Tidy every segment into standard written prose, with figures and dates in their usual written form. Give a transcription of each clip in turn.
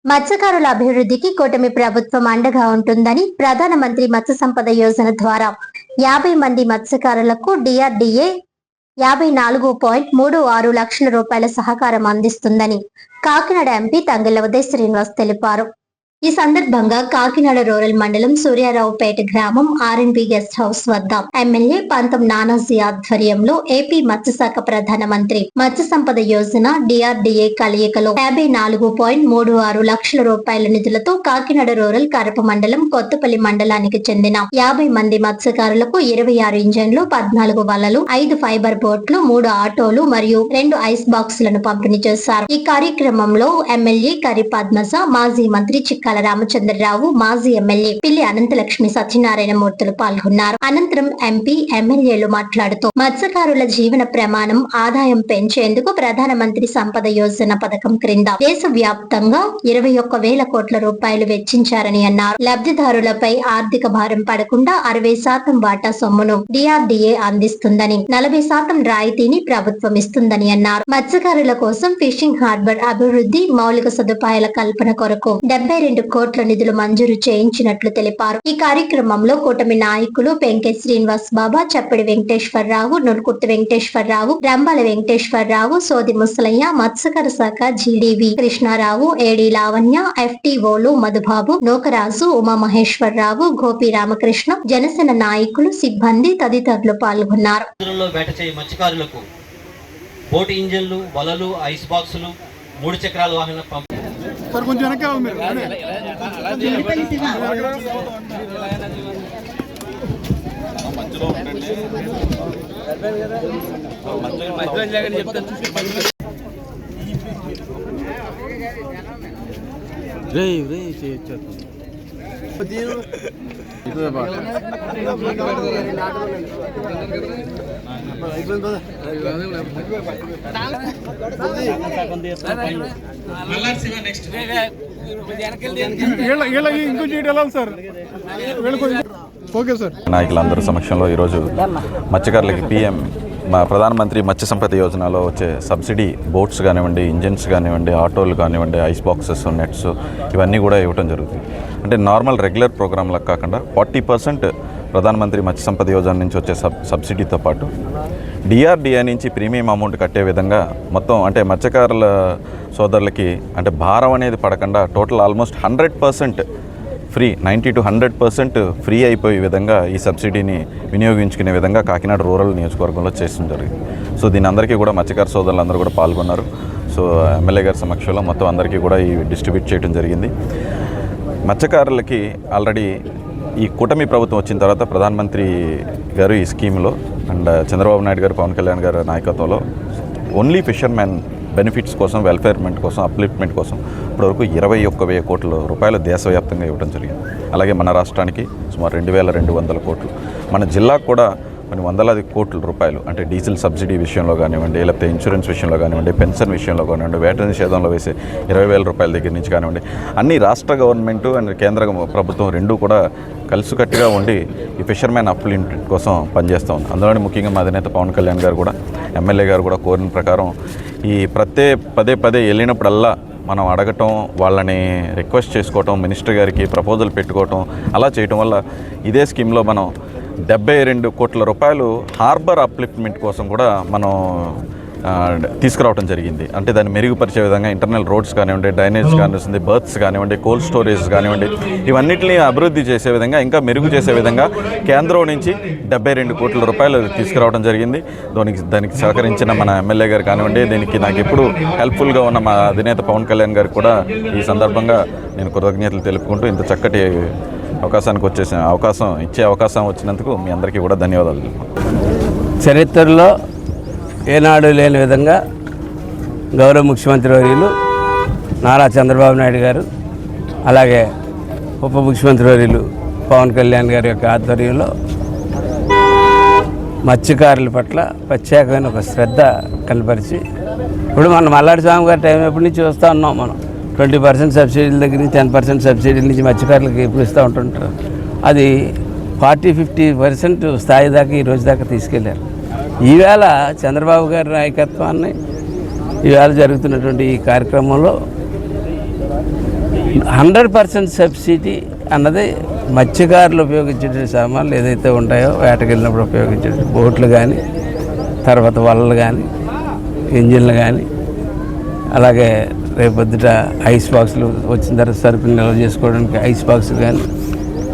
మత్స్యకారుల అభివృద్ధికి కూటమి ప్రభుత్వం అండగా ఉంటుందని ప్రధానమంత్రి మత్స్య సంపద యోజన ద్వారా 50 మంది మత్స్యకారులకు డిఆర్డీఏ 54.36 లక్షల రూపాయల సహకారం అందిస్తుందని కాకినాడ ఎంపీ తంగెళ్ల ఉదయ్ శ్రీనివాస్ తెలిపారు. ఈ సందర్భంగా కాకినాడ రూరల్ మండలం సూర్యారావుపేట గ్రామం ఆర్ఎన్బి గెస్ట్ హౌస్ వద్ద ఎమ్మెల్యే పంతం నానాజీ ఆధ్వర్యంలో ఏపీ మత్స్యశాఖ ప్రధానమంత్రి మత్స్య సంపద యోజన డిఆర్డీఏ కలయికలో 54.36 లక్షల రూపాయల నిధులతో కాకినాడ రూరల్ కరప మండలం కొత్తపల్లి మండలానికి చెందిన 50 మంది మత్స్యకారులకు 26 ఇంజన్లు, 14 వలలు, 5 ఫైబర్ బోట్లు, 3 ఆటోలు మరియు 2 ఐస్ బాక్సులను పంపిణీ చేశారు. ఈ కార్యక్రమంలో ఎమ్మెల్యే కరి పద్మజ, మాజీ మంత్రి చిక్క రామచంద్రరావు, మాజీ ఎమ్మెల్యే పిల్లి అనంతలక్ష్మి సత్యనారాయణ మూర్తులు పాల్గొన్నారు. అనంతరం ఎంపీ, ఎమ్మెల్యేలు మాట్లాడుతూ మత్స్యకారుల జీవన ప్రమాణం, ఆదాయం పెంచేందుకు ప్రధానమంత్రి సంపద యోజన పథకం క్రింద దేశవ్యాప్తంగా 21,000 కోట్ల రూపాయలు వెచ్చించారని అన్నారు. లబ్ధిదారులపై ఆర్థిక భారం పడకుండా 60% వాటా సొమ్మును డిఆర్డీఏ అందిస్తుందని, 40% రాయితీని ప్రభుత్వం ఇస్తుందని అన్నారు. మత్స్యకారుల కోసం ఫిషింగ్ హార్బర్ అభివృద్ధి, మౌలిక సదుపాయాల కల్పన కొరకు 72 కోట్ల నిధులు మంజూరు చేయించినట్లు తెలిపారు. ఈ కార్యక్రమంలో కూటమి నాయకులు పెంకే శ్రీనివాస్ బాబా, చప్పిడి వెంకటేశ్వరరావు, నులుకుర్తి వెంకటేశ్వరరావు, రంబాల వెంకటేశ్వరరావు, సోది ముసలయ్య, మత్స్యకార శాఖ జీడీవి కృష్ణారావు, ఏడి లావణ్య, ఎఫ్టీఓలు మధుబాబు, నోకరాజు, ఉమామహేశ్వరరావు, గోపి రామకృష్ణ, జనసేన నాయకులు, సిబ్బంది తదితరులు పాల్గొన్నారు. బోట్ ఇంజన్లు, వలలు, ఐస్ బాక్సులు, 3 చక్రాల వాహన సార్ కొంచెం వెనక్కి రావాలి మీరు. నాయకులందరి సమక్షంలో ఈరోజు మత్స్యకారులకి పిఎం ప్రధానమంత్రి మత్స్య సంపద యోజనలో వచ్చే సబ్సిడీ బోట్స్ కానివ్వండి, ఇంజిన్స్ కానివ్వండి, ఆటోలు కానివ్వండి, ఐస్ బాక్సెస్, నెట్స్ ఇవన్నీ కూడా ఇవ్వడం జరుగుతుంది. అంటే నార్మల్ రెగ్యులర్ ప్రోగ్రాంలకు కాకుండా 40% ప్రధానమంత్రి మత్స్య సంపద యోజన నుంచి వచ్చే సబ్సిడీతో పాటు డిఆర్డీఏ నుంచి ప్రీమియం అమౌంట్ కట్టే విధంగా మొత్తం అంటే మత్స్యకారుల సోదరులకి అంటే భారం అనేది పడకుండా total almost 100% free, 90 to 100% free అయిపోయే విధంగా ఈ సబ్సిడీని వినియోగించుకునే విధంగా కాకినాడ రూరల్ నియోజకవర్గంలో చేసిన జరిగింది. సో దీని అందరికీ కూడా మత్స్యకార సోదరులందరూ కూడా పాల్గొన్నారు. సో ఎమ్మెల్యే గారి సమక్షంలో మొత్తం అందరికీ కూడా ఈ డిస్ట్రిబ్యూట్ చేయడం జరిగింది. మత్స్యకారులకి ఆల్రెడీ ఈ కూటమి ప్రభుత్వం వచ్చిన తర్వాత ప్రధానమంత్రి గారు ఈ స్కీమ్లో అండ్ చంద్రబాబు నాయుడు గారు, పవన్ కళ్యాణ్ గారి నాయకత్వంలో ఓన్లీ ఫిషర్మెన్ బెనిఫిట్స్ కోసం, వెల్ఫేర్మెంట్ కోసం, అప్లిఫ్ట్మెంట్ కోసం ఇప్పటివరకు 21,000 కోట్ల రూపాయలు దేశవ్యాప్తంగా ఇవ్వడం జరిగింది. అలాగే మన రాష్ట్రానికి సుమారు 2,200 కోట్లు, మన జిల్లాకు కూడా కొన్ని వందలాది కోట్ల రూపాయలు అంటే డీజిల్ సబ్సిడీ విషయంలో కానివ్వండి, లేకపోతే ఇన్సూరెన్స్ విషయంలో కానివ్వండి, పెన్షన్ విషయంలో కానివ్వండి, వేట నిషేధంలో వేసే 20,000 రూపాయల దగ్గర నుంచి కానివ్వండి, అన్ని రాష్ట్ర గవర్నమెంట్ అండ్ కేంద్ర ప్రభుత్వం రెండూ కూడా కలిసికట్టుగా ఉండి ఈ ఫిషర్మెన్ అప్లిమెంట్ కోసం పనిచేస్తూ ఉంది. అందులోనే ముఖ్యంగా మా అధినేత పవన్ కళ్యాణ్ గారు కూడా, ఎమ్మెల్యే గారు కూడా కోరిన ప్రకారం ఈ పదే వెళ్ళినప్పుడల్లా మనం అడగటం, వాళ్ళని రిక్వెస్ట్ చేసుకోవటం, మినిస్టర్ గారికి ప్రపోజల్ పెట్టుకోవటం, అలా చేయటం వల్ల ఇదే స్కీమ్లో మనం 72 కోట్ల రూపాయలు హార్బర్ అప్లిఫ్ట్మెంట్ కోసం కూడా మనం తీసుకురావడం జరిగింది. అంటే దాన్ని మెరుగుపరిచే విధంగా ఇంటర్నల్ రోడ్స్ కానివ్వండి, డ్రైనేజ్ కానివ్వండి, బర్త్స్ కానివ్వండి, కోల్డ్ స్టోరేజ్ కానివ్వండి, ఇవన్నిటిని అభివృద్ధి చేసే విధంగా, ఇంకా మెరుగు చేసే విధంగా కేంద్రం నుంచి 72 కోట్ల రూపాయలు తీసుకురావడం జరిగింది. దానికి సహకరించిన మన ఎమ్మెల్యే గారు కానివ్వండి, దీనికి నాకు ఎప్పుడు హెల్ప్ఫుల్గా ఉన్న మా అధినేత పవన్ కళ్యాణ్ గారికి కూడా ఈ సందర్భంగా నేను కృతజ్ఞతలు తెలుపుకుంటూ ఇంత చక్కటి అవకాశం ఇచ్చే అవకాశం వచ్చినందుకు మీ అందరికీ కూడా ధన్యవాదాలు. చరిత్రలో ఏనాడు లేని విధంగా గౌరవ ముఖ్యమంత్రి వర్యులు నారా చంద్రబాబు నాయుడు గారు, అలాగే ఉప ముఖ్యమంత్రి వర్యులు పవన్ కళ్యాణ్ గారి యొక్క ఆధ్వర్యంలో మత్స్యకారుల పట్ల ప్రత్యేకమైన ఒక శ్రద్ధ కనపరిచి, ఇప్పుడు మనం మల్లాడి స్వామి గారి టైం ఎప్పటి నుంచి చూస్తూ ఉన్నాం. మనం 20% సబ్సిడీల దగ్గర నుంచి 10% సబ్సిడీల నుంచి మత్స్యకారులకు ఎప్పుడు ఇస్తూ ఉంటుంటారు. అది 40-50% స్థాయి దాకా ఈ రోజు దాకా తీసుకెళ్లారు. ఈవేళ చంద్రబాబు గారి నాయకత్వాన్ని ఈవేళ జరుగుతున్నటువంటి ఈ కార్యక్రమంలో 100% సబ్సిడీ అన్నది మత్స్యకారులు ఉపయోగించే సామాన్లు ఏదైతే ఉంటాయో వేటకెళ్ళినప్పుడు ఉపయోగించే బోట్లు కానీ, తర్వాత వలలు కానీ, ఇంజిన్లు కానీ, అలాగే రేపొద్దుట ఐస్ బాక్సులు వచ్చిన తర్వాత సరుకులు నిల్వ చేసుకోవడానికి ఐస్ బాక్స్ కానీ,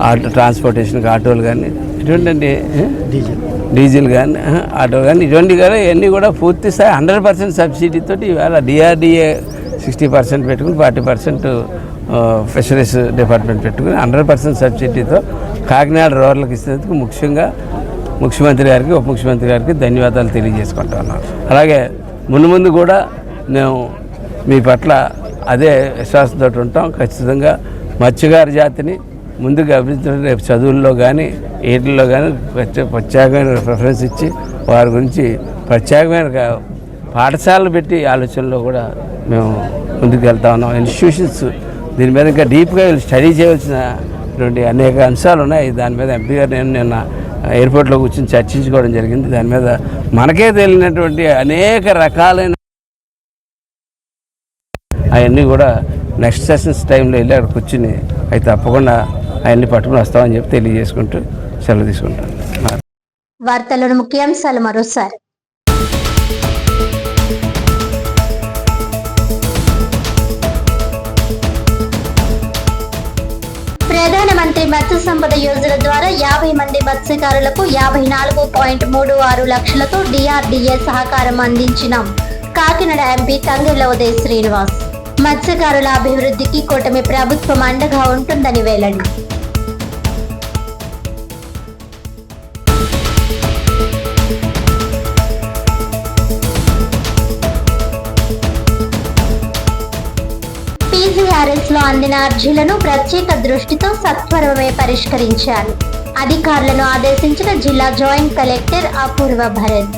ఆటో ట్రాన్స్పోర్టేషన్కి ఆటోలు కానీ, ఇటువంటి డీజిల్ కానీ, ఆటో కానీ, ఇటువంటి కానీ ఇవన్నీ కూడా పూర్తి స్థాయి 100% సబ్సిడీతో ఇవాళ డిఆర్డిఏ 60% పెట్టుకుని 40% ఫిషరీస్ డిపార్ట్మెంట్ పెట్టుకుని 100% సబ్సిడీతో కాకినాడ రూరల్కి ఇచ్చినందుకు ముఖ్యంగా ముఖ్యమంత్రి గారికి, ఉప ముఖ్యమంత్రి గారికి ధన్యవాదాలు తెలియజేసుకుంటున్నాను. అలాగే ముందు కూడా మేము మీ పట్ల అదే విశ్వాసంతో ఉంటాం. ఖచ్చితంగా మత్స్యకార జాతిని ముందుకు అభివృద్ధి రేపు చదువుల్లో కానీ వీటిల్లో కానీ ప్రత్యేకమైన ప్రిఫరెన్స్ ఇచ్చి వారి గురించి ప్రత్యేకమైన పాఠశాలలు పెట్టి ఆలోచనలో కూడా మేము ముందుకు వెళ్తా ఉన్నాం. ఇన్స్టిట్యూషన్స్ దీని మీద ఇంకా డీప్గా స్టడీ చేయవలసినటువంటి అనేక అంశాలు ఉన్నాయి. దాని మీద ఎంపీ గారు నేను నిన్న ఎయిర్పోర్ట్లో కూర్చొని చర్చించుకోవడం జరిగింది. దాని మీద మనకే తెలియనటువంటి అనేక రకాలైన అవన్నీ కూడా నెక్స్ట్ సెషన్స్ టైంలో వెళ్ళి అక్కడ కూర్చుని అవి తప్పకుండా అవన్నీ పట్టుకుని వస్తామని చెప్పి తెలియజేసుకుంటూ సెలవు తీసుకుంటాను. వార్తలను ముఖ్యాంశాలు మరోసారి. ప్రధానమంత్రి మత్స్య సంపద యోజన ద్వారా 50 మంది మత్స్యకారులకు 54.36 లక్షలతో డిఆర్డిఏ సహకారం అందించిన కాకినాడ ఎంపీ తంగెళ్ల ఉదయ్ శ్రీనివాస్. మత్స్యకారుల అభివృద్ధికి కూటమి ప్రభుత్వం అండగా ఉంటుందని వెల్లడి. పీజీఆర్ఎస్ లో అందిన అర్జీలను ప్రత్యేక దృష్టితో సత్వరమే పరిష్కరించాలి. అధికారులను ఆదేశించిన జిల్లా జాయింట్ కలెక్టర్ అపూర్వ భరత్.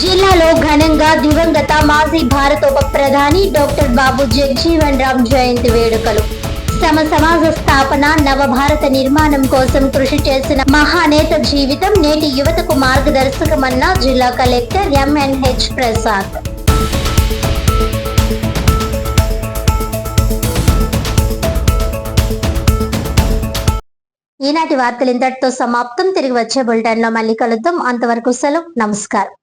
జిల్లాలో ఘనంగా దివంగత మాజీ భారత ఉప ప్రధాని డాక్టర్ బాబు జగజీవన్ రామ్ జయంతి వేడుకలు. సమాజ స్థాపన, నవభారత నిర్మాణం కోసం కృషి చేసిన మహానేత జీవితం నేటి యువతకు మార్గదర్శకమన్న జిల్లా కలెక్టర్ ఎంఎన్హెచ్ ప్రసాద్. ఈనాటి వార్తలు ఇంతటితో సమాప్తం. తిరిగి వచ్చే బులెటిన్ లో మళ్ళీ కలుద్దాం. అంతవరకు సెలవు. నమస్కారం.